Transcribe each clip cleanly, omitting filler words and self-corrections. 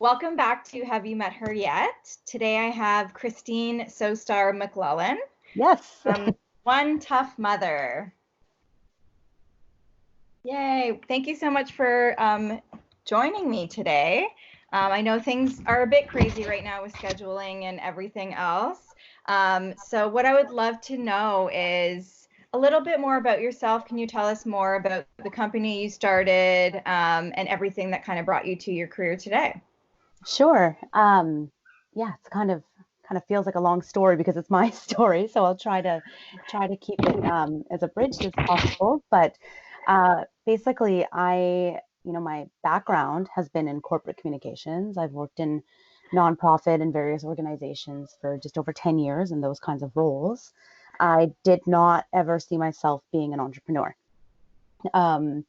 Welcome back to Have You Met Her Yet? Today I have Kristine Sostar McLellan, Yes. One Tough Mother. Yay. Thank you so much for joining me today. I know things are a bit crazy right now with scheduling and everything else. So what I would love to know is a little bit more about yourself. Can you tell us more about the company you started and everything that kind of brought you to your career today? Sure. Yeah, it's kind of feels like a long story because it's my story, so I'll try to keep it as abridged as possible. But basically, my background has been in corporate communications. I've worked in nonprofit and various organizations for just over 10 years in those kinds of roles. I did not ever see myself being an entrepreneur. Um,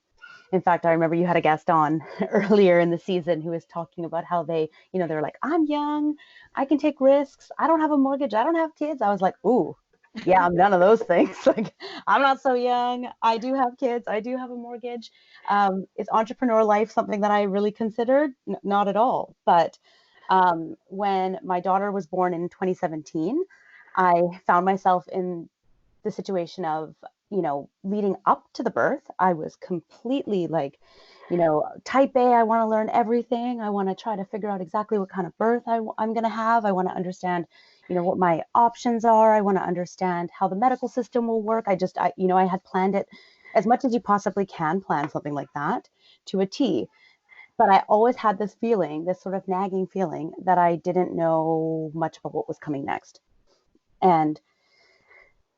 In fact, I remember you had a guest on earlier in the season who was talking about how they were like, I'm young, I can take risks, I don't have a mortgage, I don't have kids. I was like, ooh, yeah, I'm none of those things. Like, I'm not so young. I do have kids, I do have a mortgage. Is entrepreneur life something that I really considered? Not at all. But when my daughter was born in 2017, I found myself in the situation of, leading up to the birth, I was completely like, type A. I want to learn everything. I want to try to figure out exactly what kind of birth I'm going to have. I want to understand, what my options are. I want to understand how the medical system will work. I had planned it as much as you possibly can plan something like that to a T. But I always had this feeling, this sort of nagging feeling that I didn't know much about what was coming next. And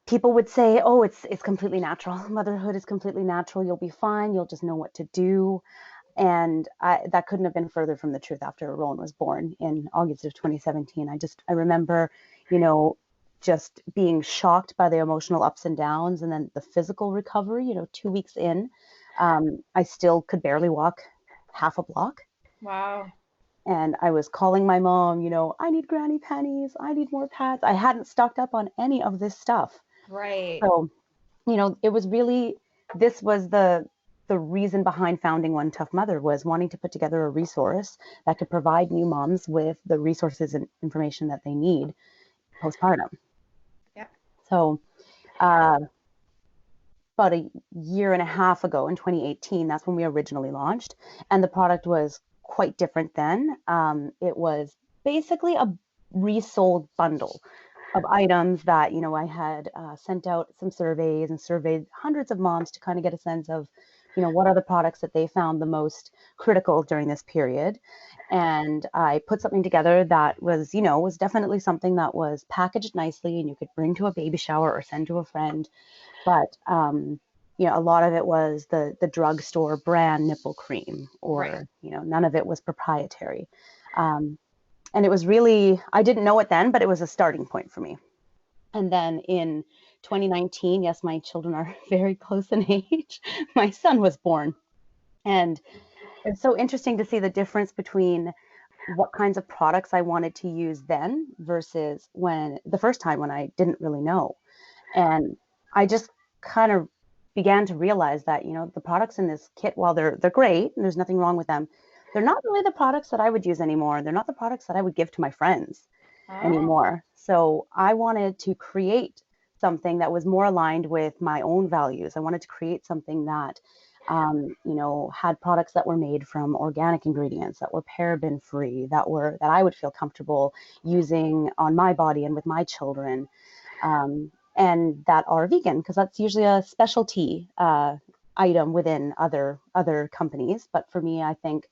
people would say, "Oh, it's completely natural. Motherhood is completely natural. You'll be fine. You'll just know what to do." And that couldn't have been further from the truth after Rowan was born in August of 2017. I remember, you know, just being shocked by the emotional ups and downs, and then the physical recovery. 2 weeks in, I still could barely walk half a block. Wow. And I was calling my mom, I need granny panties, I need more pads. I hadn't stocked up on any of this stuff. Right. So, it was really, this was the reason behind founding One Tough Mother, was wanting to put together a resource that could provide new moms with the resources and information that they need postpartum. Yep. So, uh, about a year and a half ago in 2018, that's when we originally launched. And the product was quite different then. It was basically a resold bundle of items that, I had sent out some surveys and surveyed hundreds of moms to kind of get a sense of, what are the products that they found the most critical during this period. And I put something together that was definitely something that was packaged nicely and you could bring to a baby shower or send to a friend. But a lot of it was the drugstore brand nipple cream, Right. or none of it was proprietary. And it was really, I didn't know it then, but it was a starting point for me. And then in 2019, yes, my children are very close in age. My son was born, and it's so interesting to see the difference between what kinds of products I wanted to use then versus when the first time when I didn't really know. And I just kind of began to realize that, the products in this kit, while they're great and there's nothing wrong with them, they're not really the products that I would use anymore. They're not the products that I would give to my friends Oh, anymore. So I wanted to create something that was more aligned with my own values. I wanted to create something that, had products that were made from organic ingredients, that were paraben free, that I would feel comfortable using on my body and with my children, and that are vegan, because that's usually a specialty item within other companies. But for me, I think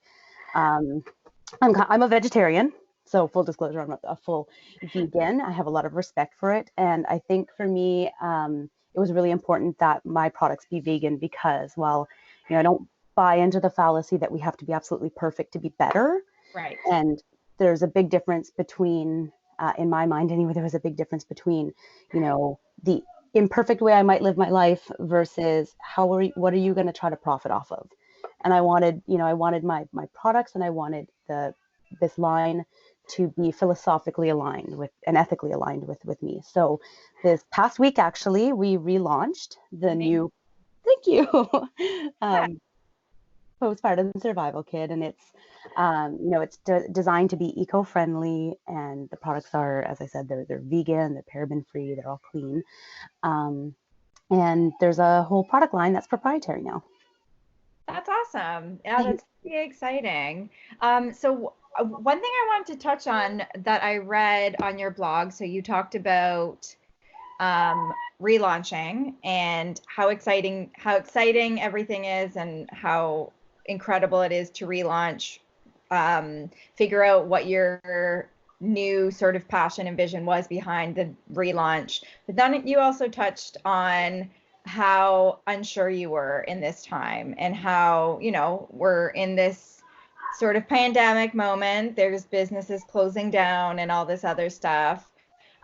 um, I'm a vegetarian, so full disclosure, I'm not a full vegan. I have a lot of respect for it, and I think for me, it was really important that my products be vegan because, while I don't buy into the fallacy that we have to be absolutely perfect to be better, right. and there's a big difference between, in my mind anyway, there was a big difference between, the imperfect way I might live my life versus what are you going to try to profit off of? And I wanted my products, and I wanted this line to be philosophically aligned with and ethically aligned with me. So this past week, actually, we relaunched the Amazing. new, thank you. Yeah. um, postpartum survival kit, and it's it's designed to be eco-friendly, and the products are, as I said, they're vegan, they're paraben free, they're all clean, and there's a whole product line that's proprietary now. That's awesome. Yeah, that's pretty exciting. One thing I wanted to touch on that I read on your blog, so you talked about relaunching and how exciting everything is and how incredible it is to relaunch, figure out what your new sort of passion and vision was behind the relaunch. But then you also touched on how unsure you were in this time and how, we're in this sort of pandemic moment. There's businesses closing down and all this other stuff.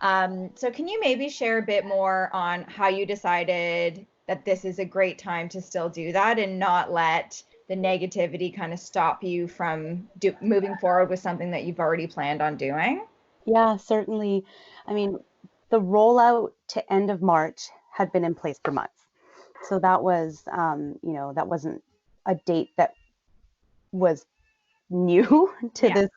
So can you maybe share a bit more on how you decided that this is a great time to still do that and not let the negativity kind of stop you from moving forward with something that you've already planned on doing? Yeah, certainly. I mean, the rollout to end of March had been in place for months. So that was, that wasn't a date that was new to Yeah.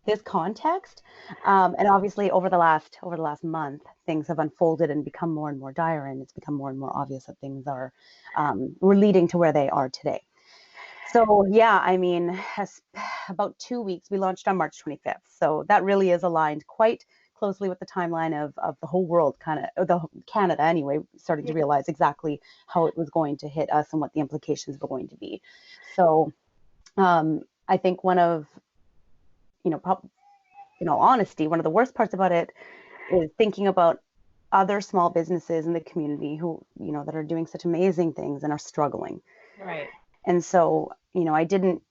this context. And obviously over the last month, things have unfolded and become more and more dire, and it's become more and more obvious that things were leading to where they are today. So yeah, I mean, about 2 weeks, we launched on March 25th. So that really is aligned quite closely with the timeline of the whole world, kind of, the Canada anyway, starting to Yeah. realize exactly how it was going to hit us and what the implications were going to be. So I think one of, honesty, one of the worst parts about it is thinking about other small businesses in the community who, that are doing such amazing things and are struggling. Right. And so, I didn't,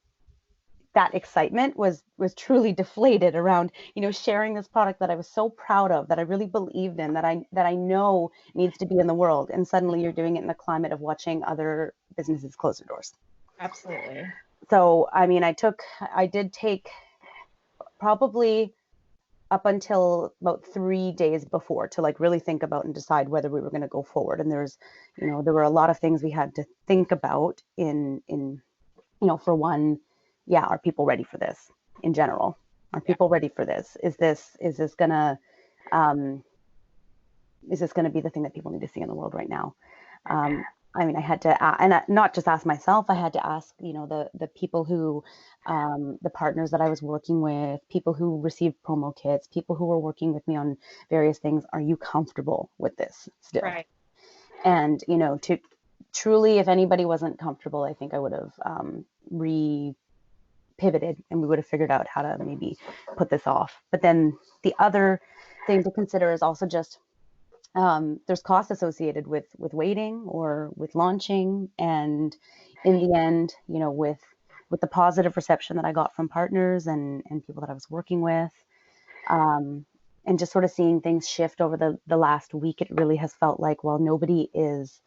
that excitement was truly deflated around, sharing this product that I was so proud of, that I really believed in, that I know needs to be in the world. And suddenly you're doing it in the climate of watching other businesses close their doors. Absolutely. So, I mean, I did take probably up until about 3 days before to like really think about and decide whether we were going to go forward. And there were a lot of things we had to think about for one, yeah, are people ready for this in general? Are people ready for this? Is this gonna be the thing that people need to see in the world right now? I mean, I had to, not just ask myself, I had to ask, the people who, the partners that I was working with, people who received promo kits, people who were working with me on various things. Are you comfortable with this still? Right. And, to truly, if anybody wasn't comfortable, I think I would have pivoted, and we would have figured out how to maybe put this off. But then the other thing to consider is also just there's costs associated with waiting or with launching, and in the end, with the positive reception that I got from partners and people that I was working with, and just sort of seeing things shift over the last week, it really has felt like, well, nobody is,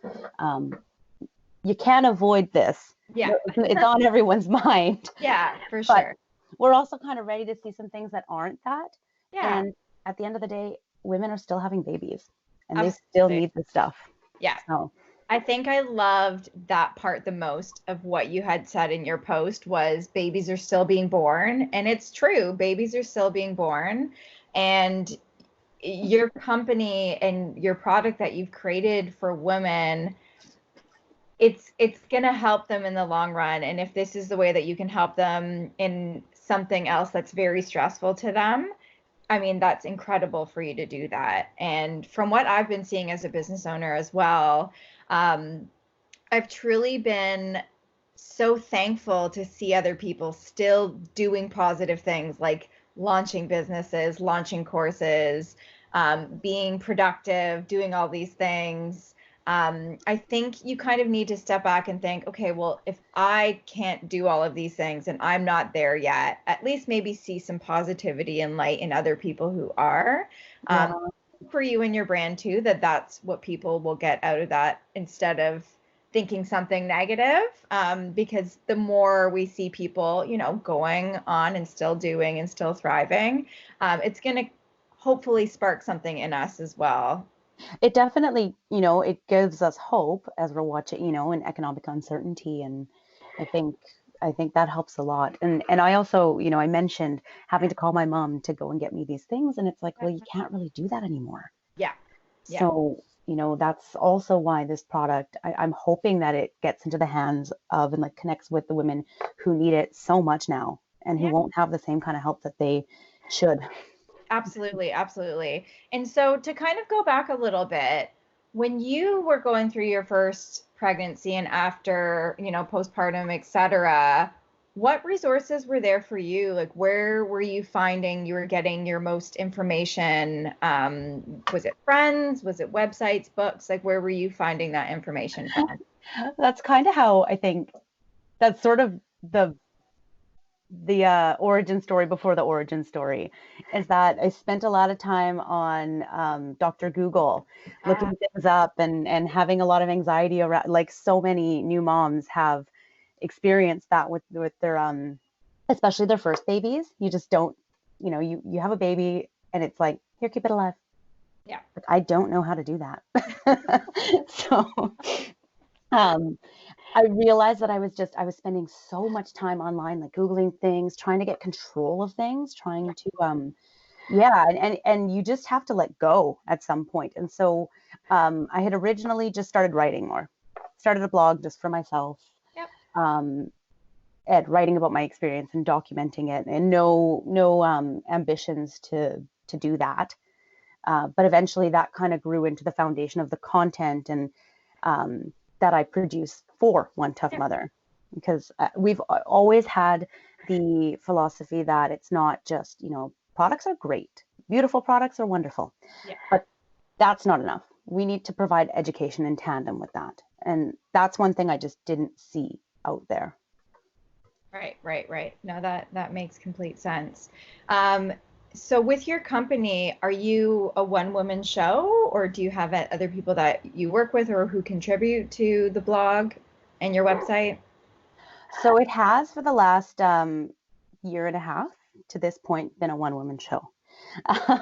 you can't avoid this. Yeah. It's on everyone's mind. Yeah, for But sure. we're also kind of ready to see some things that aren't that. Yeah, And at the end of the day, women are still having babies, and they still absolutely. need this stuff. Yeah. So I think I loved that part the most of what you had said in your post was babies are still being born. And it's true, babies are still being born. And your company and your product that you've created for women, it's going to help them in the long run. And if this is the way that you can help them in something else that's very stressful to them, I mean, that's incredible for you to do that. And from what I've been seeing as a business owner as well, um, I've truly been so thankful to see other people still doing positive things like launching businesses, launching courses, being productive, doing all these things. I think you kind of need to step back and think, okay, well, if I can't do all of these things and I'm not there yet, at least maybe see some positivity and light in other people who are. yeah, For you and your brand too, that's what people will get out of that instead of thinking something negative, because the more we see people, going on and still doing and still thriving, it's going to hopefully spark something in us as well. it definitely, it gives us hope as we're watching, in economic uncertainty. And I think, I think that helps a lot. And I also, I mentioned having to call my mom to go and get me these things, and it's like, well, you can't really do that anymore. Yeah. Yeah. So, that's also why this product, I'm hoping that it gets into the hands of and like connects with the women who need it so much now and who Yeah. won't have the same kind of help that they should. Absolutely, absolutely. And so to kind of go back a little bit, when you were going through your first pregnancy and after, postpartum, etc., what resources were there for you? Like, where were you finding you were getting your most information? Was it friends? Was it websites, books? Like, where were you finding that information from? That's kind of how I think that's sort of the origin story before the origin story is that I spent a lot of time on Dr. Google Ah, looking things up and having a lot of anxiety around, like so many new moms have experienced that with their especially their first babies. You just don't, you have a baby and it's like, here, keep it alive. yeah. Like, I don't know how to do that. So um I realized that I was spending so much time online, like Googling things, trying to get control of things, trying to, yeah, and you just have to let go at some point. And so I had originally just started writing more, started a blog just for myself, Yep. um, at writing about my experience and documenting it, and no ambitions to do that. But eventually that kind of grew into the foundation of the content and um, that I produce for One Tough Yeah. Mother, because we've always had the philosophy that it's not just, products are great. Beautiful products are wonderful, Yeah. but that's not enough. We need to provide education in tandem with that. And that's one thing I just didn't see out there. Right, right, right. No, that makes complete sense. Um, so with your company, are you a one-woman show, or do you have other people that you work with or who contribute to the blog and your website? So it has for the last year and a half to this point been a one woman show,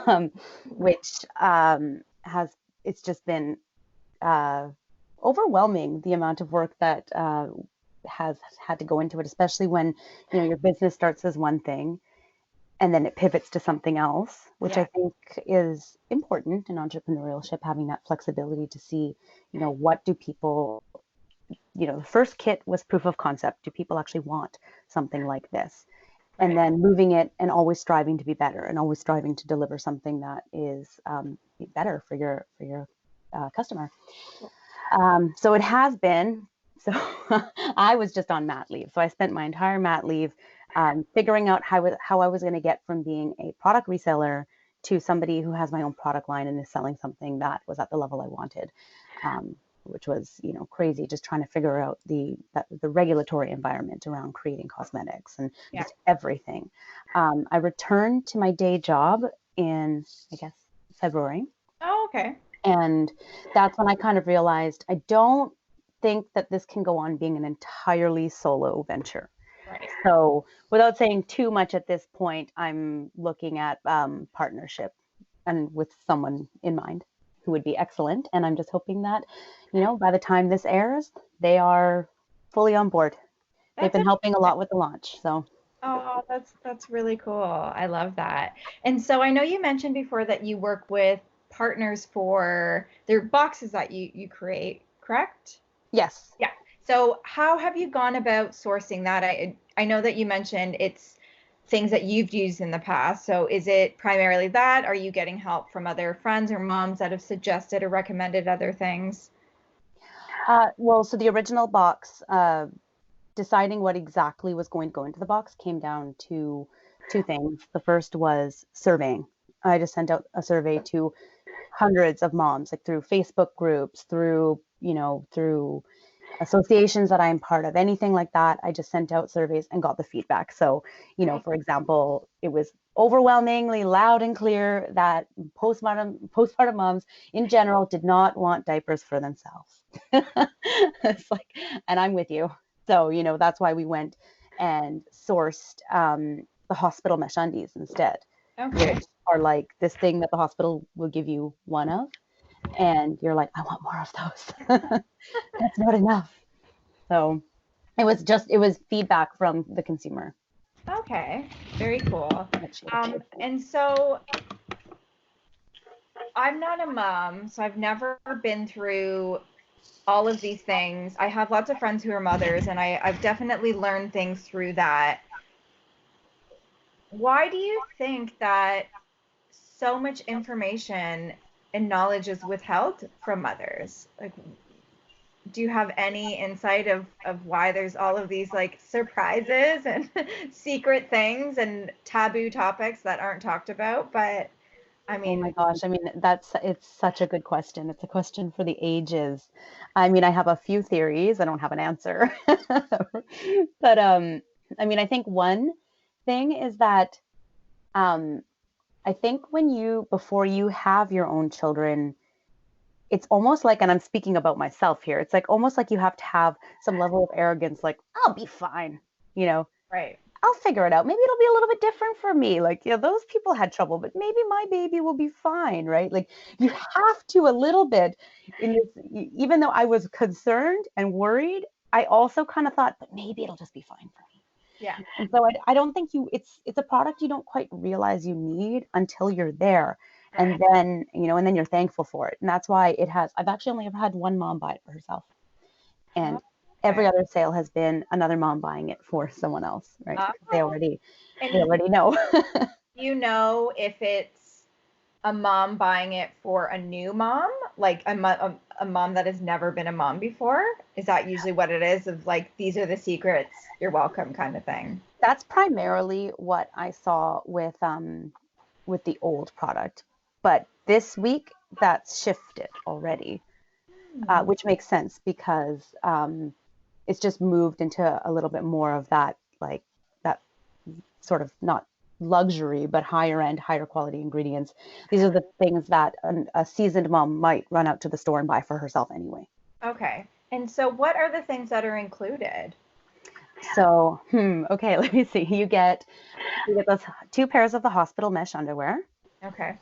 um, which has it's just been uh, overwhelming the amount of work that has had to go into it, especially when your business starts as one thing and then it pivots to something else, which I Yeah, think is important in entrepreneurship, having that flexibility to see, what do people, the first kit was proof of concept. Do people actually want something like this? And right. then moving it and always striving to be better and always striving to deliver something that is better for your customer. So it has been. So I was just on mat leave. So I spent my entire mat leave figuring out how I was going to get from being a product reseller to somebody who has my own product line and is selling something that was at the level I wanted, which was crazy. Just trying to figure out the regulatory environment around creating cosmetics and Yeah. just everything. I returned to my day job in, I guess, February. Oh, okay. And that's when I kind of realized I don't think that this can go on being an entirely solo venture. Right. So, without saying too much at this point, I'm looking at partnership and with someone in mind who would be excellent. And I'm just hoping that, by the time this airs, they are fully on board. They've That's been a, helping a lot with the launch. So, oh, that's really cool. I love that. And so I know you mentioned before that you work with partners for their boxes that you create, correct? yes. Yeah. So how have you gone about sourcing that? I know that you mentioned it's things that you've used in the past. So is it primarily that? Are you getting help from other friends or moms that have suggested or recommended other things? Well, so the original box, deciding what exactly was going to go into the box came down to two things. The first was surveying. I just sent out a survey to hundreds of moms, like through Facebook groups, through associations that I'm part of, anything like that. I just sent out surveys and got the feedback. So, for example, it was overwhelmingly loud and clear that postpartum moms in general did not want diapers for themselves. It's like, and I'm with you. So, that's why we went and sourced the hospital mesh undies instead, which Okay. are like this thing that the hospital will give you one of, and you're like, I want more of those. That's not enough. So, It was feedback from the consumer Okay, very cool. that she had shared. And so I'm not a mom, so I've never been through all of these things. I have lots of friends who are mothers, and I've definitely learned things through that. Why do you think that so much information and knowledge is withheld from mothers? Like, do you have any insight of why there's all of these like surprises and secret things and taboo topics that aren't talked about? But I Oh my mean, gosh, I mean, it's such a good question. It's a question for the ages. I mean, I have a few theories. I don't have an answer. But I mean, I think one thing is that um I think before you have your own children, it's almost like, and I'm speaking about myself here, it's like almost like you have to have some level of arrogance, like, I'll be fine, you know, right, I'll figure it out. Maybe it'll be a little bit different for me. Like, those people had trouble, but maybe my baby will be fine, right? Like, you have to a little bit in this, even though I was concerned and worried, I also kind of thought, but maybe it'll just be fine for me. yeah, And so I don't think it's a product you don't quite realize you need until you're there. And right. then, and then you're thankful for it. And that's why I've actually only ever had one mom buy it for herself. And every Okay. other sale has been another mom buying it for someone else, right? Because Oh, they and already know. you know if it's a mom buying it for a new mom, like a mom that has never been a mom before? Is that usually what it is of like, these are the secrets, you're welcome kind of thing? That's primarily what I saw with the old product. But this week that's shifted already, Hmm. which makes sense because it's just moved into a little bit more of that, like that sort of not luxury, but higher end, higher quality ingredients. These are the things that a seasoned mom might run out to the store and buy for herself anyway. Okay. And so what are the things that are included? So, okay, let me see. You get those 2 pairs of the hospital mesh underwear. Okay.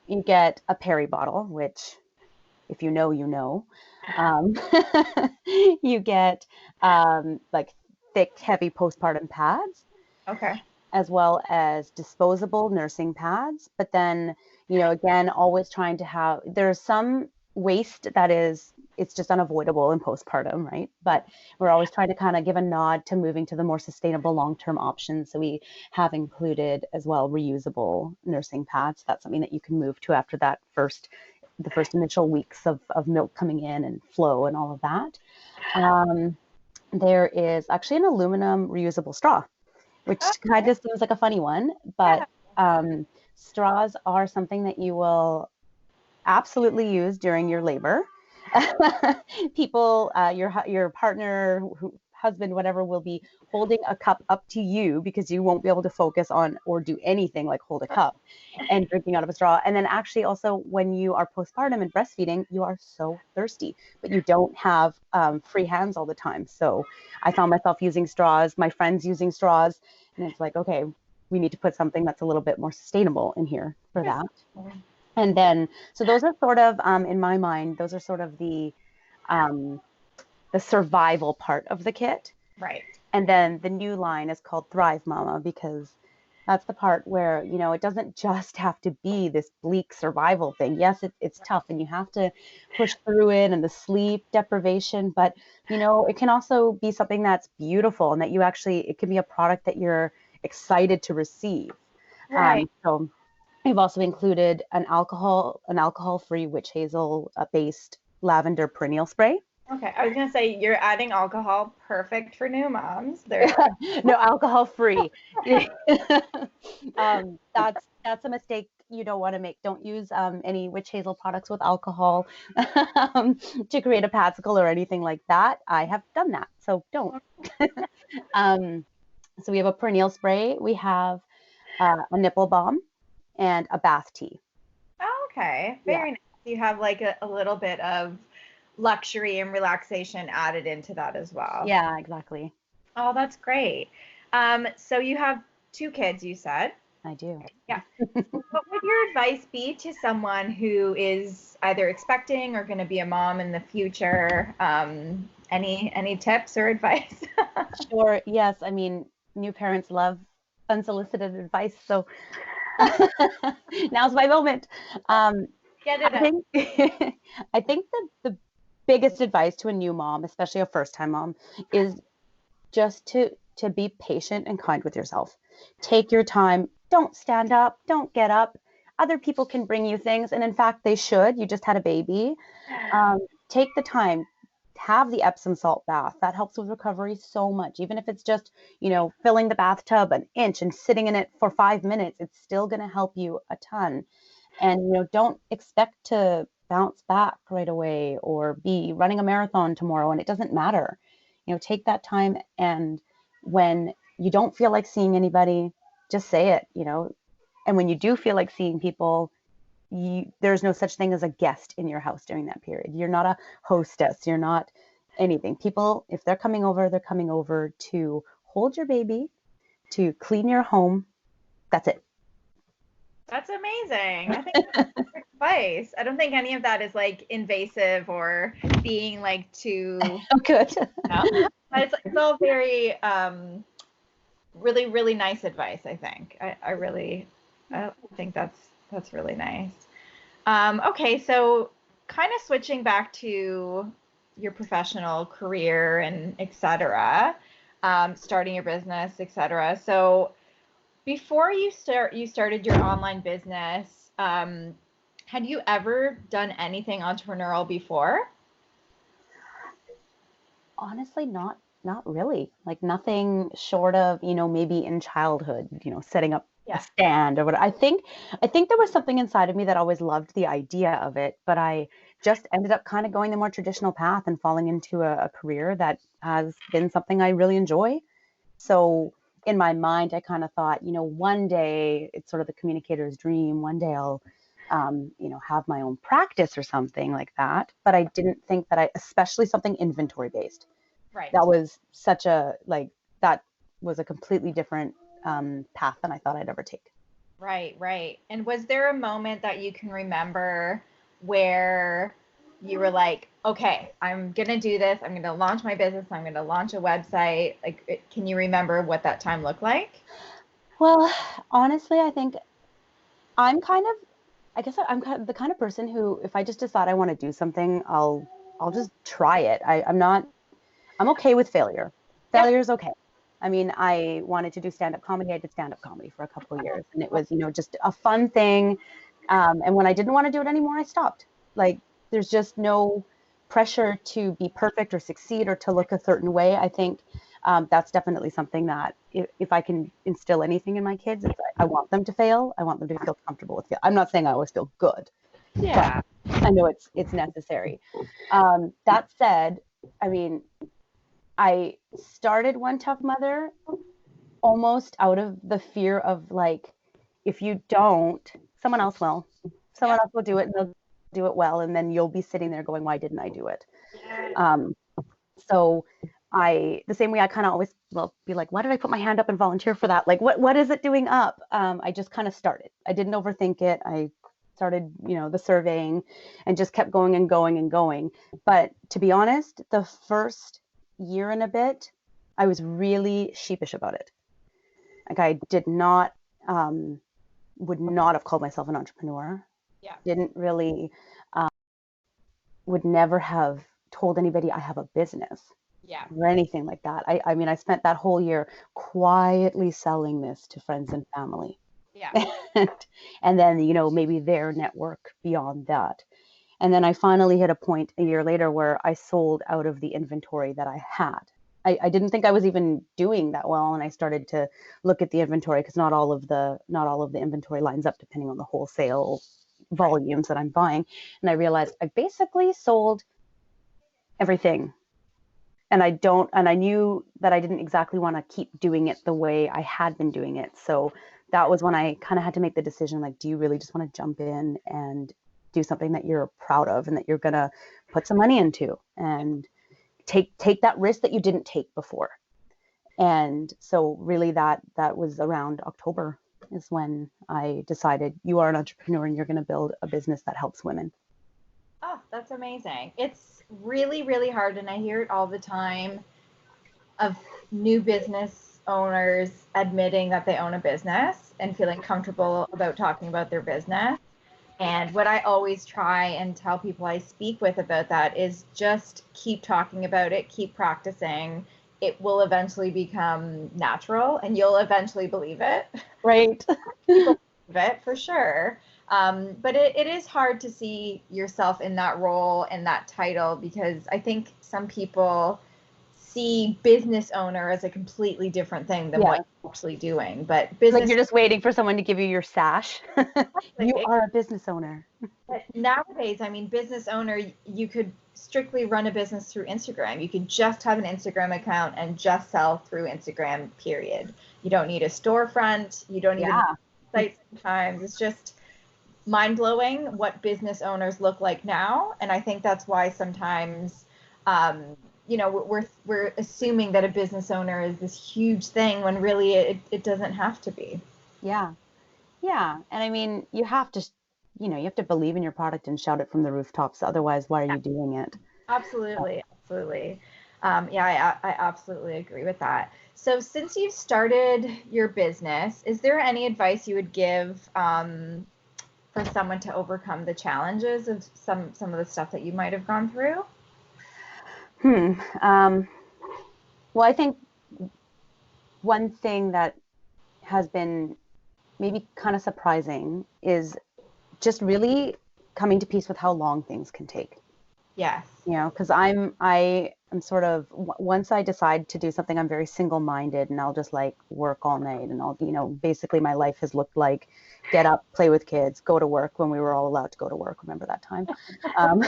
You get a Perry bottle, which, if you know, you know. Um, you get like thick, heavy postpartum pads, Okay. as well as disposable nursing pads. But then, again, always trying to have, there's some waste it's just unavoidable in postpartum, right? But we're always trying to kind of give a nod to moving to the more sustainable long-term options. So we have included as well reusable nursing pads. That's something that you can move to after the first initial weeks of milk coming in and flow and all of that. Um, there is actually an aluminum reusable straw, which kind Okay. of seems like a funny one, but Yeah. um, straws are something that you will absolutely use during your labor. People, your partner, husband, whatever, will be holding a cup up to you because you won't be able to focus on or do anything like hold a cup and drinking out of a straw. And then actually also when you are postpartum and breastfeeding, you are so thirsty, but you don't have free hands all the time. So I found myself using straws, my friends using straws, and it's like, okay, we need to put something that's a little bit more sustainable in here for that. And then, so those are sort of, in my mind, those are sort of um, the survival part of the kit. Right. And then the new line is called Thrive Mama because that's the part where, it doesn't just have to be this bleak survival thing. Yes, it's tough and you have to push through it and the sleep deprivation, but, it can also be something that's beautiful and that it can be a product that you're excited to receive. Right. So we've also included an alcohol-free witch hazel based lavender perennial spray. Okay. I was gonna say you're adding alcohol, perfect for new moms. There's No, alcohol free. That's a mistake you don't want to make. Don't use any witch hazel products with alcohol to create a patsicle or anything like that. I have done that, so don't. um, so we have a perennial spray. We have a nipple balm and a bath tea. okay. Yeah, Very nice. You have like a little bit of luxury and relaxation added into that as well. yeah, exactly. Oh, that's great. So you have two kids, you said. I do. Yeah. What would your advice be to someone who is either expecting or going to be a mom in the future? Any tips or advice? Sure. Yes. I mean, new parents love unsolicited advice. So now's my moment. Get it I out. think I think that the biggest advice to a new mom, especially a first-time mom, is just to be patient and kind with yourself. Take your time. Don't stand up. Don't get up. Other people can bring you things, and in fact, they should. You just had a baby. Take the time. Have the Epsom salt bath. That helps with recovery so much. Even if it's just, filling the bathtub an inch and sitting in it for 5 minutes, it's still going to help you a ton. And, don't expect to bounce back right away or be running a marathon tomorrow. And it doesn't matter. Take that time. And when you don't feel like seeing anybody, just say it. And when you do feel like seeing people, there's no such thing as a guest in your house during that period. You're not a hostess. You're not anything. People, if they're coming over, they're coming over to hold your baby, to clean your home. That's it. That's amazing. I think that's perfect advice. I don't think any of that is like invasive or being like too Good. it's all very really, really nice advice, I think. I think that's really nice. Okay, so kind of switching back to your professional career and et cetera, starting your business, et cetera. So before you started your online business, had you ever done anything entrepreneurial before? Honestly, not really. Like nothing short of, maybe in childhood, setting up a Yeah. stand or what. I think there was something inside of me that always loved the idea of it, but I just ended up kind of going the more traditional path and falling into a career that has been something I really enjoy. So in my mind, I kind of thought, one day it's sort of the communicator's dream. One day I'll, have my own practice or something like that. But I didn't think that especially something inventory based. Right. That was that was a completely different path than I thought I'd ever take. Right, right. And was there a moment that you can remember where you were like, okay, I'm gonna do this. I'm gonna launch my business. I'm gonna launch a website. Like, can you remember what that time looked like? Well, honestly, I think I'm kind of, I guess I'm kind of the kind of person who, if I just decide I want to do something, I'll just try it. I'm okay with failure. Yep. Failure is okay. I mean, I wanted to do stand-up comedy. I did stand-up comedy for a couple of years, and it was, just a fun thing. And when I didn't want to do it anymore, I stopped. Like, there's just no pressure to be perfect or succeed or to look a certain way. I think that's definitely something that if I can instill anything in my kids, I want them to fail. I want them to feel comfortable with it. I'm not saying I always feel good, but Yeah. I know it's necessary. That said, I mean, I started One Tough Mother almost out of the fear of like, if you don't, someone else will. Someone Yep. else will do it and they'll do it well. And then you'll be sitting there going, why didn't I do it? Yeah. Um, so the same way I kind of always will be like, why did I put my hand up and volunteer for that? Like, what is it doing up? I just kind of started. I didn't overthink it. I started, the surveying and just kept going and going and going. But to be honest, the first year and a bit, I was really sheepish about it. Like I did not, would not have called myself an entrepreneur. Yeah. Didn't really, would never have told anybody I have a business Yeah. or anything like that. I mean, I spent that whole year quietly selling this to friends and family. Yeah. and, and then, maybe their network beyond that. And then I finally hit a point a year later where I sold out of the inventory that I had. I didn't think I was even doing that well, and I started to look at the inventory because not all of the inventory lines up depending on the wholesale Right. volumes that I'm buying. And I realized I basically sold everything. And I knew that I didn't exactly want to keep doing it the way I had been doing it. So that was when I kind of had to make the decision, like, do you really just want to jump in and do something that you're proud of and that you're going to put some money into and take that risk that you didn't take before? And so really that was around October is when I decided you are an entrepreneur and you're going to build a business that helps women. Oh, that's amazing. really, really hard, and I hear it all the time, of new business owners admitting that they own a business and feeling comfortable about talking about their business. And what I always try and tell people I speak with about that is just keep talking about it, keep practicing. It will eventually become natural and you'll eventually believe it. Right. People believe it for sure. But it is hard to see yourself in that role and that title, because I think some people see business owner as a completely different thing than Yeah. what you're actually doing. But Like business, you're just waiting for someone to give you your sash. You are a business owner. but nowadays, I mean, business owner, you could strictly run a business through Instagram. You could just have an Instagram account and just sell through Instagram, period. You don't need a storefront. You don't even need Yeah. a site sometimes. It's just mind blowing what business owners look like now. And I think that's why sometimes, we're assuming that a business owner is this huge thing when really it doesn't have to be. Yeah. Yeah. And I mean, you have to believe in your product and shout it from the rooftops. Otherwise, why are you doing it? Absolutely, absolutely. Yeah, I absolutely agree with that. So, since you've started your business, is there any advice you would give for someone to overcome the challenges of some of the stuff that you might have gone through? Hmm. Well, I think one thing that has been maybe kind of surprising is just really coming to peace with how long things can take. Yes. Because I'm sort of once I decide to do something, I'm very single-minded, and I'll just like work all night, and I'll basically my life has looked like get up, play with kids, go to work when we were all allowed to go to work. Remember that time? Um,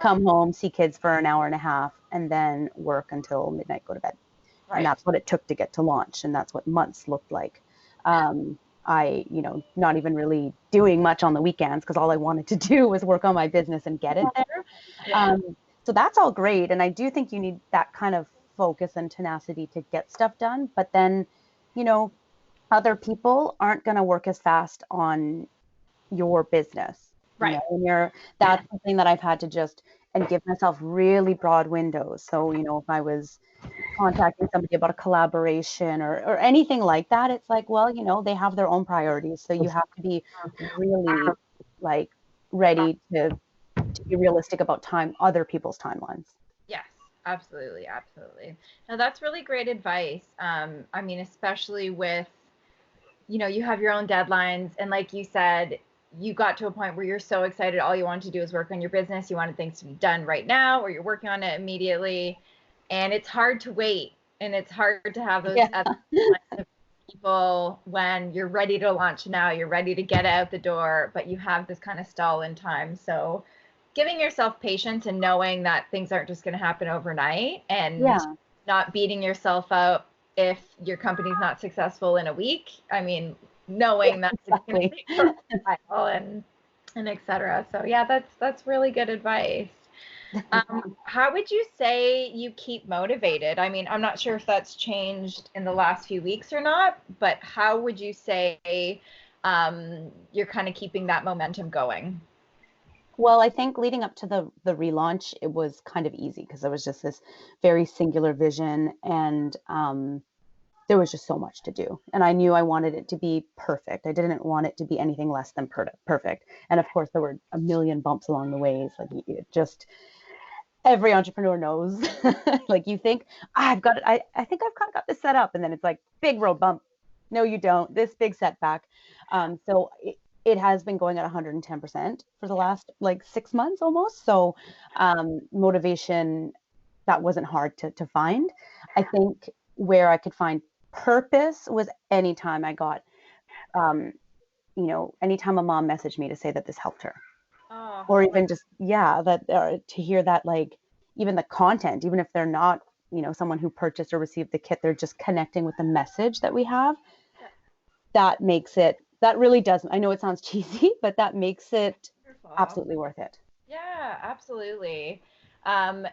Come home, see kids for an hour and a half, and then work until midnight, go to bed. And Right. that's what it took to get to launch, and that's what months looked like. I, not even really doing much on the weekends because all I wanted to do was work on my business and get it there. Yeah. Um, so that's all great. And I do think you need that kind of focus and tenacity to get stuff done. But then, you know, other people aren't going to work as fast on your business. Right. That's something that I've had to just and give myself really broad windows. So, if I was contacting somebody about a collaboration or anything like that, it's like, well, they have their own priorities. So you have to be really like ready to be realistic about other people's timelines. Yes, absolutely, absolutely. Now that's really great advice. I mean, especially with, you have your own deadlines, and like you said, you got to a point where you're so excited, all you want to do is work on your business. You wanted things to be done right now, or you're working on it immediately, and it's hard to wait, and it's hard to have those Yeah. other kinds of people when you're ready to launch now, you're ready to get out the door, but you have this kind of stall in time. So giving yourself patience and knowing that things aren't just going to happen overnight, and Yeah, not beating yourself up if your company's not successful in a week. I mean, knowing that it's going to exactly. take a while and etc. So yeah, that's really good advice. How would you say you keep motivated? I mean, I'm not sure if that's changed in the last few weeks or not, but how would you say you're kind of keeping that momentum going? Well, I think leading up to the relaunch, it was kind of easy because there was just this very singular vision, and there was just so much to do. And I knew I wanted it to be perfect. I didn't want it to be anything less than perfect. And of course, there were a million bumps along the ways. Like just every entrepreneur knows. Like you think, I've got it. I think I've kind of got this set up, and then it's like big road bump. No, you don't. This big setback. So it has been going at 110% for the last like 6 months almost. So motivation, that wasn't hard to find. I think where I could find purpose was anytime I got, um, anytime a mom messaged me to say that this helped her, Oh, or even just, yeah, that to hear that, like even the content, even if they're not, someone who purchased or received the kit, they're just connecting with the message that we have. That really does. I know it sounds cheesy, but that makes it wonderful. absolutely worth it. Yeah, absolutely.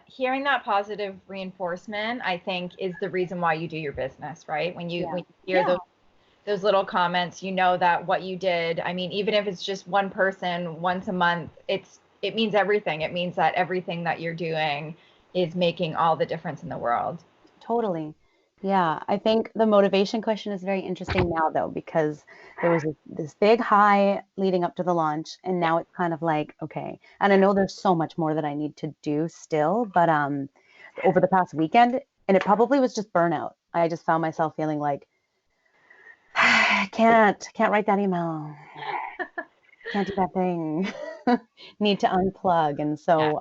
Hearing that positive reinforcement, I think, is the reason why you do your business, right? Yeah. When you hear Yeah. those little comments, you know that what you did, I mean, even if it's just one person once a month, it means everything. It means that everything that you're doing is making all the difference in the world. Totally. Yeah, I think the motivation question is very interesting now, though, because there was this big high leading up to the launch, and Yeah. now it's kind of like, okay. And I know there's so much more that I need to do still, but over the past weekend, and it probably was just burnout. I just found myself feeling like, I can't write that email, can't do that thing, need to unplug. And Yeah. so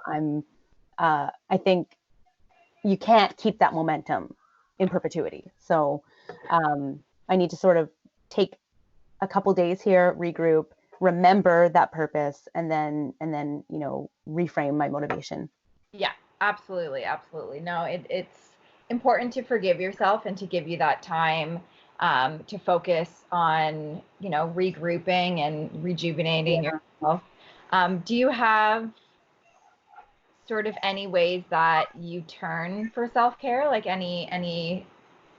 I think you can't keep that momentum in perpetuity. So I need to sort of take a couple days here, regroup, remember that purpose, and then reframe my motivation. Yeah, absolutely, absolutely. No, it's important to forgive yourself and to give you that time to focus on, regrouping and rejuvenating Yeah. yourself. Do you have sort of any ways that you turn for self-care, like any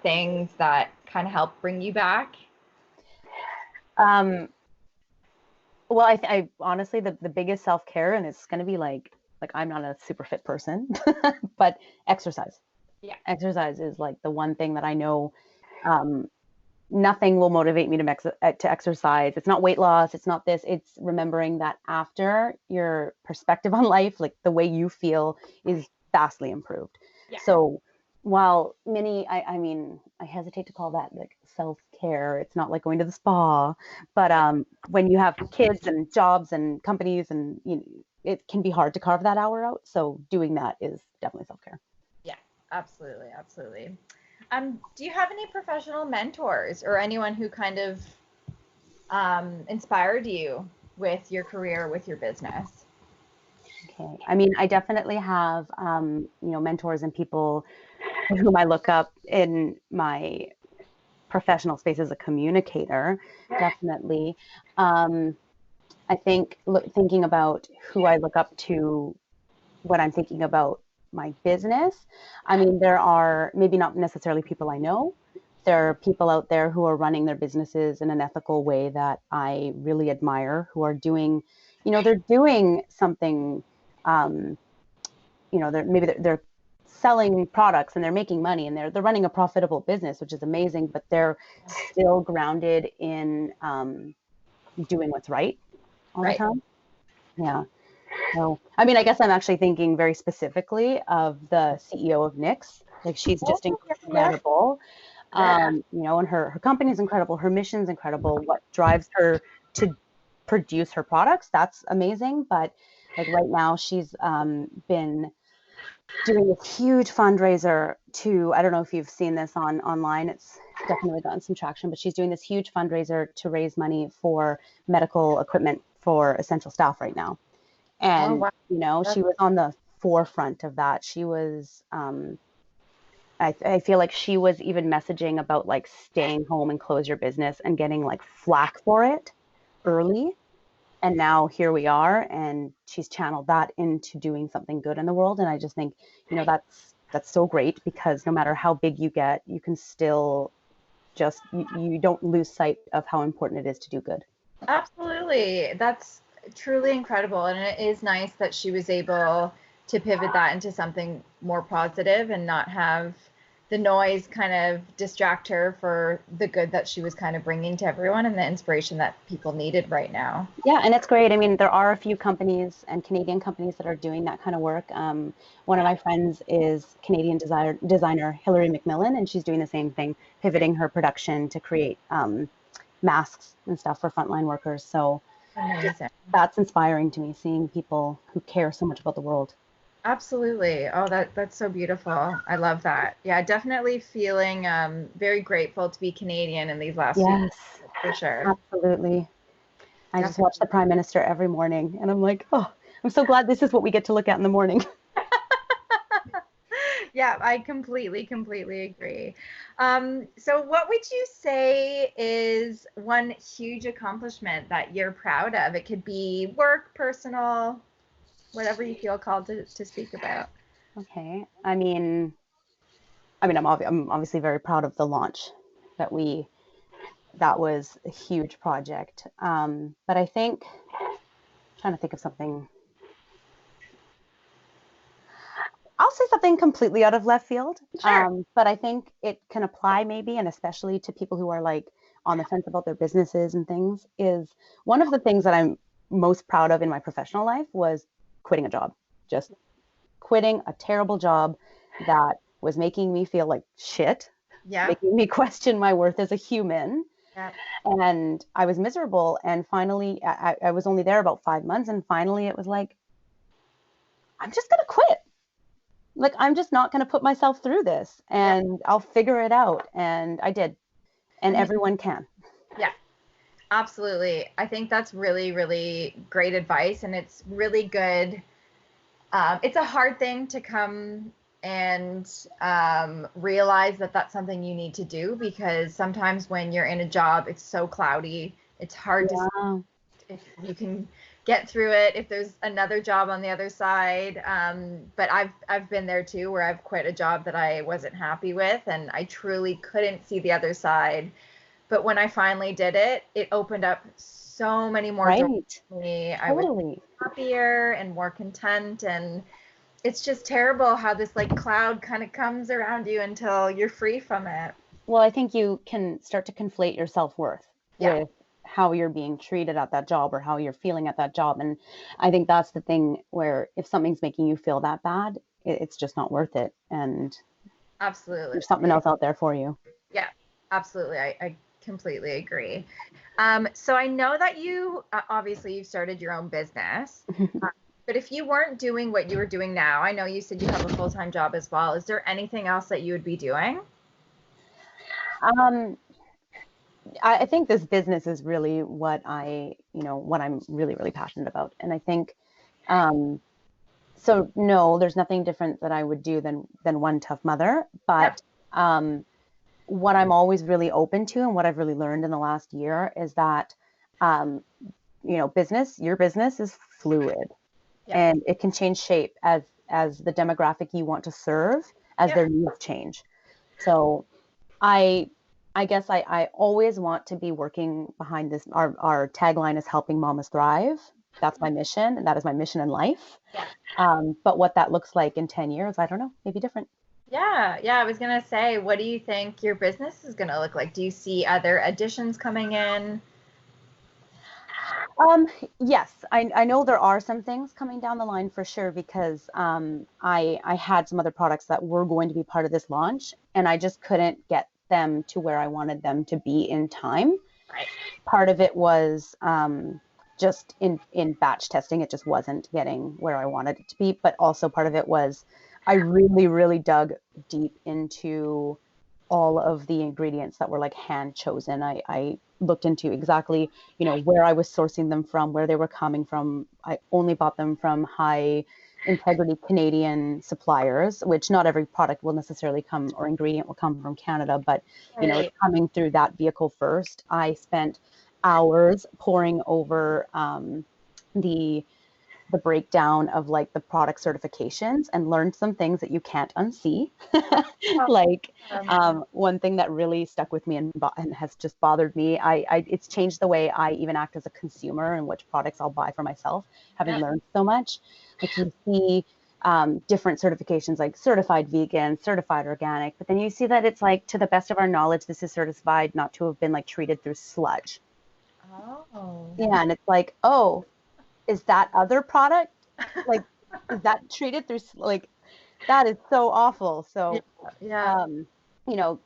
things that kind of help bring you back? Um, well, I honestly the biggest self care, and it's going to be like I'm not a super fit person, but exercise. Yeah, Exercise is like the one thing that I know um, nothing will motivate me to exercise. It's not weight loss. It's not this. It's remembering that after your perspective on life, like the way you feel is vastly improved. yeah, So while I mean, I hesitate to call that like self care. It's not like going to the spa, but when you have kids and jobs and companies and it can be hard to carve that hour out. So doing that is definitely self care. yeah, absolutely, absolutely. Do you have any professional mentors or anyone who kind of inspired you with your career, with your business? Okay. I mean, I definitely have, mentors and people whom I look up in my professional space as a communicator, definitely. Um, I think thinking about who I look up to when I'm thinking about my business, I mean, there are maybe not necessarily people I know. There are people out there who are running their businesses in an ethical way that I really admire, who are doing, they're doing something, um, they're selling products and they're making money and they're running a profitable business, which is amazing, but they're still grounded in doing what's right all the Right. time. Yeah. So, I mean, I guess I'm actually thinking very specifically of the CEO of Nix. Like, she's Oh, just yeah, incredible. And her company is incredible. Her mission's incredible. What drives her to produce her products, that's amazing. But like right now, she's been doing this huge fundraiser to, I don't know if you've seen this online, it's definitely gotten some traction, but she's doing this huge fundraiser to raise money for medical equipment for essential staff right now. oh And, wow. she That's, was on the forefront of that. She was, I feel like she was even messaging about like staying home and close your business and getting like flack for it early. And now here we are, and she's channeled that into doing something good in the world. And I just think, that's so great, because no matter how big you get, you can still you don't lose sight of how important it is to do good. absolutely. That's truly incredible. And it is nice that she was able to pivot that into something more positive and not have the noise kind of distract her for the good that she was kind of bringing to everyone and the inspiration that people needed right now. Yeah, and it's great. I mean, there are a few companies and Canadian companies that are doing that kind of work. One of my friends is Canadian designer Hilary McMillan, and she's doing the same thing, pivoting her production to create masks and stuff for frontline workers. So Amazing. that's inspiring to me, seeing people who care so much about the world. Absolutely. Oh, that's so beautiful. I love that. Yeah, definitely feeling very grateful to be Canadian in these last few Yes, years, for sure. absolutely. I just watch the Definitely. Prime Minister every morning, and I'm like, oh, I'm so glad this is what we get to look at in the morning. Yeah, I completely agree. So what would you say is one huge accomplishment that you're proud of? It could be work, personal, whatever you feel called to speak about. Okay. I'm obviously very proud of the launch that we that was a huge project. But I think, trying to think of something. I'll say something completely out of left field, Sure. but I think it can apply maybe, and especially to people who are like on the fence about their businesses and things, is one of the things that I'm most proud of in my professional life was quitting a job. Just quitting a terrible job that was making me feel like shit, Yeah. making me question my worth as a human. Yeah. And I was miserable. And finally, I was only there about 5 months. And finally, it was like, I'm just going to quit. Like, I'm just not going to put myself through this Yeah. and I'll figure it out. And I did. And And everyone can. yeah, absolutely. I think that's really, really great advice. And it's really good. It's a hard thing to come and realize that that's something you need to do, because sometimes when you're in a job, it's so cloudy. It's hard to see Yeah. if you can get through it, if there's another job on the other side. But I've been there too, where I've quit a job that I wasn't happy with, and I truly couldn't see the other side. But when I finally did it, it opened up so many more doors Right. for me. I was Totally. happier and more content, and it's just terrible how this like cloud kind of comes around you until you're free from it. Well, I think you can start to conflate your self-worth Yeah, with how you're being treated at that job or how you're feeling at that job. And I think that's the thing where if something's making you feel that bad, it's just not worth it. And absolutely. there's something else out there for you. Yeah, absolutely. I completely agree. So I know that you obviously you've started your own business, uh, but if you weren't doing what you were doing now, I know you said you have a full-time job as well. Is there anything else that you would be doing? Um, I think this business is really what what I'm really, really passionate about. And I think, um, so no, there's nothing different that I would do than one tough mother. Yep. But what I'm always really open to and what I've really learned in the last year is that, um, your business is fluid Yep. and it can change shape as the demographic you want to serve, as Yep. their needs change. So I I guess I always want to be working behind this. Our tagline is helping mamas thrive. That's my mission, and that is my mission in life. Yeah. But what that looks like in 10 years, I don't know, maybe different. Yeah, yeah, I was gonna say, what do you think your business is gonna look like? Do you see other additions coming in? Um, yes, I know there are some things coming down the line for sure because I had some other products that were going to be part of this launch and I just couldn't get them to where I wanted them to be in time. Right. Part of it was just in batch testing, it just wasn't getting where I wanted it to be. But also part of it was I really, really dug deep into all of the ingredients that were like hand chosen. I looked into exactly, where I was sourcing them from, where they were coming from. I only bought them from high integrity Canadian suppliers, which not every product will necessarily come or ingredient will come from Canada, but it's Right. coming through that vehicle first. I spent hours poring over the the breakdown of like the product certifications and learned some things that you can't unsee. Like one thing that really stuck with me and has just bothered me, it's changed the way I even act as a consumer and which products I'll buy for myself, having Yeah. learned so much. Like you see different certifications like certified vegan, certified organic, but then you see that it's like, to the best of our knowledge, this is certified not to have been like treated through sludge. Oh. Yeah, and it's like, oh, is that other product like, is that treated through like, that is so awful. Yeah. So Yeah. um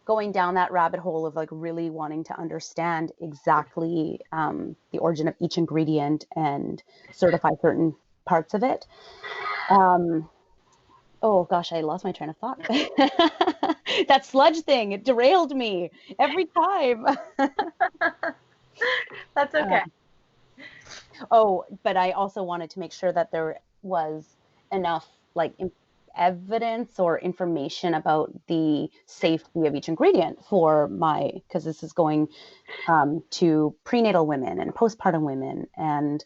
going down that rabbit hole of like really wanting to understand exactly the origin of each ingredient and certify certain parts of it. Oh gosh, I lost my train of thought. That sludge thing, it derailed me every time. That's okay. Oh, but I also wanted to make sure that there was enough like evidence or information about the safety of each ingredient for because this is going to prenatal women and postpartum women. And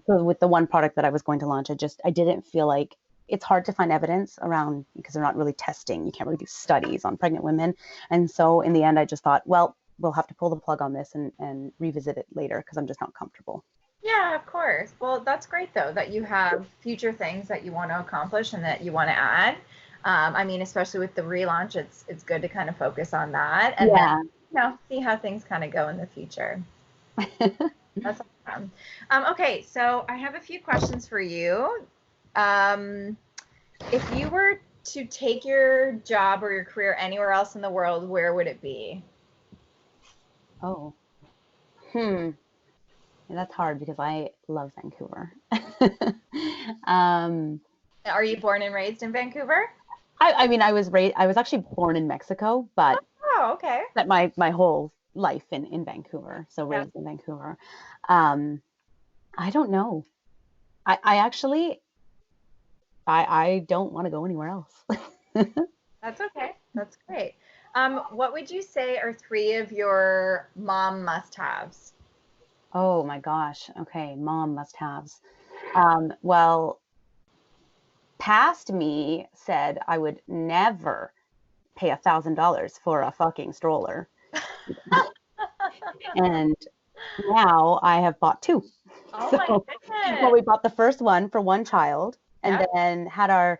so with the one product that I was going to launch, I didn't feel like it's hard to find evidence around because they're not really testing. You can't really do studies on pregnant women. And so in the end, I just thought, well, we'll have to pull the plug on this and revisit it later because I'm just not comfortable. Yeah, of course. course. Well, that's great though, that you have future things that you want to accomplish and that you want to add. I mean, especially with the relaunch, it's good to kind of focus on that and Yeah. then, see how things kind of go in the future. That's awesome. Okay, so I have a few questions for you. If you were to take your job or your career anywhere else in the world, where would it be? Oh, that's hard because I love Vancouver. Are you born and raised in Vancouver? I mean, I was actually born in Mexico, but Oh, okay. spent my whole life in Vancouver, so Yeah. raised in Vancouver. I don't know. I actually, I don't want to go anywhere else. That's okay. That's great. What would you say are three of your mom must-haves? Oh my gosh. Okay, mom must-haves. Well, past me said I would never pay $1,000 for a fucking stroller. And now I have bought two. Oh So, my goodness. well, we bought the first one for one child and Yeah. then had our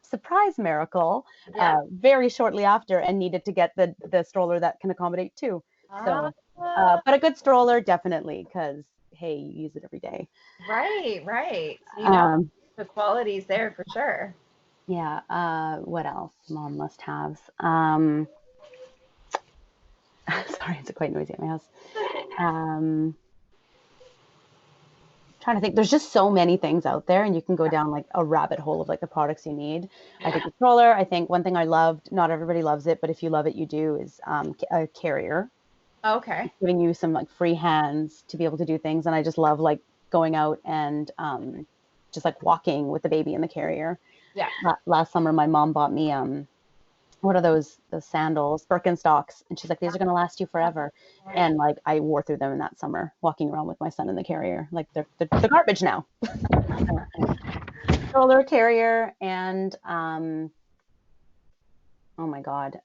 surprise miracle Yeah. very shortly after and needed to get the stroller that can accommodate two. So, but a good stroller, definitely, because, hey, you use it every day. Right. So the quality's there for sure. Yeah. What else? Mom must-haves. Sorry, it's quite noisy at my house. Trying to think. There's just so many things out there, and you can go down like a rabbit hole of like the products you need. I think the stroller. I think one thing I loved. Not everybody loves it, but if you love it, you do. Is a carrier. Okay. It's giving you some like free hands to be able to do things, and I just love like going out and just like walking with the baby in the carrier. Yeah. Last summer, my mom bought me what are those sandals, Birkenstocks, and she's like, these are gonna last you forever. And like I wore through them in that summer, walking around with my son in the carrier. Like they're garbage now. Stroller, carrier, and oh my god,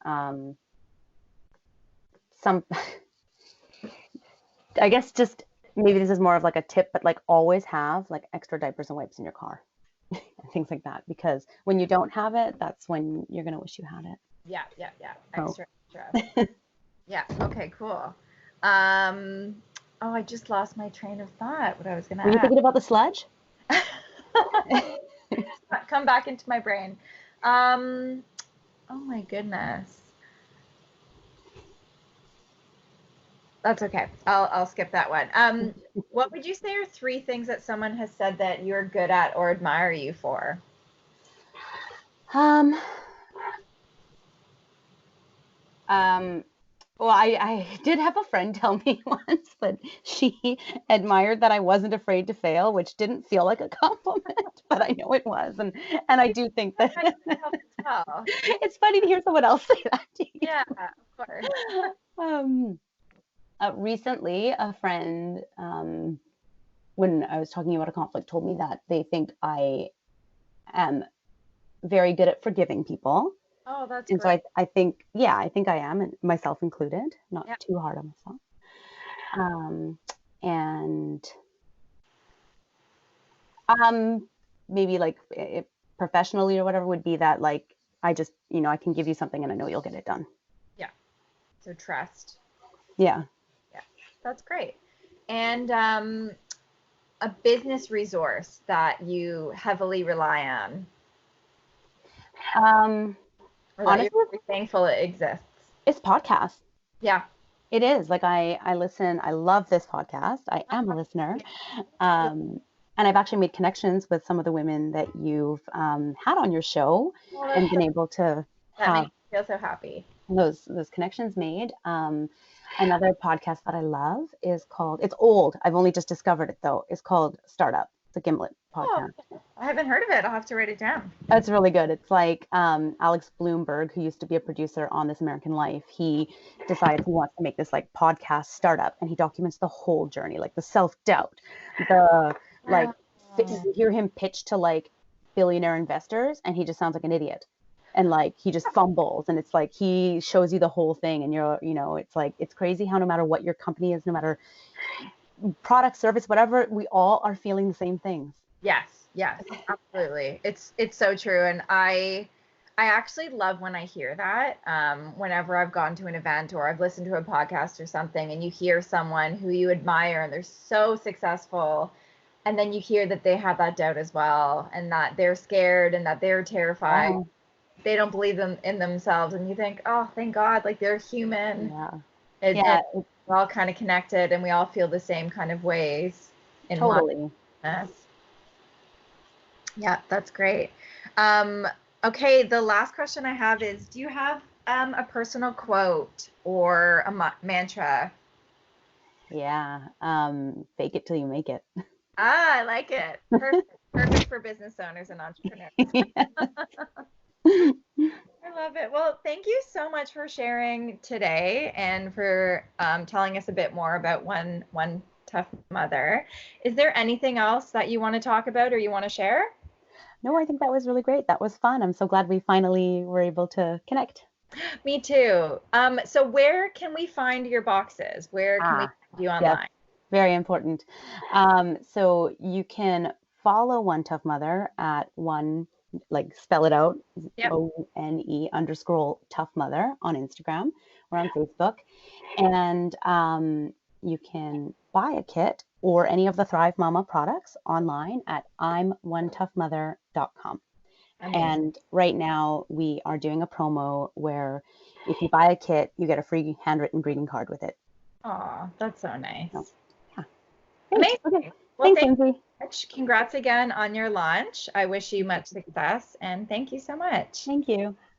some. I guess just maybe this is more of like a tip, but like always have like extra diapers and wipes in your car. Things like that, because when you don't have it, that's when you're gonna wish you had it. Yeah. Oh. Extra. Yeah. Okay, cool. Oh, I just lost my train of thought. What I was gonna Were you ask. thinking about the sludge? Come back into my brain. Oh my goodness. That's okay. I'll skip that one. What would you say are three things that someone has said that you're good at or admire you for? Well, I did have a friend tell me once that she admired that I wasn't afraid to fail, which didn't feel like a compliment, but I know it was, and I do think that it's funny to hear someone else say that to you. Yeah, of course. Recently, a friend, when I was talking about a conflict, told me that they think I am very good at forgiving people. Oh, that's And great. so I think, yeah, I think I am, and myself included, not too hard on myself. And maybe like professionally or whatever would be that like I just, I can give you something and I know you'll get it done. Yeah. So trust. Yeah. Yeah, that's great. And a business resource that you heavily rely on, or that Honestly, you're really thankful it exists. it's podcasts. Yeah. It is. Like I listen, I love this podcast. I am a listener. And I've actually made connections with some of the women that you've had on your show and been able to That have makes me feel so happy. those connections made. Another podcast that I love is called, it's old. I've only just discovered it though. It's called Startup. It's a Gimlet podcast. Oh, I haven't heard of it. I'll have to write it down. It's really good. It's like Alex Bloomberg, who used to be a producer on This American Life. He decides he wants to make this like podcast startup, and he documents the whole journey, like the self-doubt, the like. You hear him pitch to like billionaire investors, and he just sounds like an idiot, and like he just fumbles, and it's like he shows you the whole thing, and it's like it's crazy how no matter what your company is, no matter product, service, whatever, we all are feeling the same things. Yes, yes, absolutely. It's so true. And I actually love when I hear that. Whenever I've gone to an event or I've listened to a podcast or something and you hear someone who you admire and they're so successful, and then you hear that they have that doubt as well, and that they're scared and that they're terrified. Yeah, They don't believe them in themselves, and you think, oh, thank God, like they're human. yeah, And yeah, we're all kind of connected, and we all feel the same kind of ways in totally. oneness. Yeah, that's great. Um, okay, the last question I have is, do you have a personal quote or a mantra? Yeah. Fake it till you make it. Ah, I like it. Perfect. Perfect for business owners and entrepreneurs. I love it. Well, thank you so much for sharing today and for telling us a bit more about one tough mother. Is there anything else that you want to talk about or you want to share? No, I think that was really great. That was fun. I'm so glad we finally were able to connect. Me too. So where can we find your boxes? Where can we Ah, find you yes, online? very important. So you can follow One Tough Mother at one, like spell it out, Yep. ONE_tough mother on Instagram or on Facebook. And you can buy a kit or any of the Thrive Mama products online at I'mOneToughMother.com. Amazing. And right now we are doing a promo where if you buy a kit, you get a free handwritten greeting card with it. Oh, that's so So, nice. yeah, great. Okay. Amazing. Well, Thanks, thank Lindsay. you so much. Congrats again on your launch. I wish you much success and thank you so much. Thank you.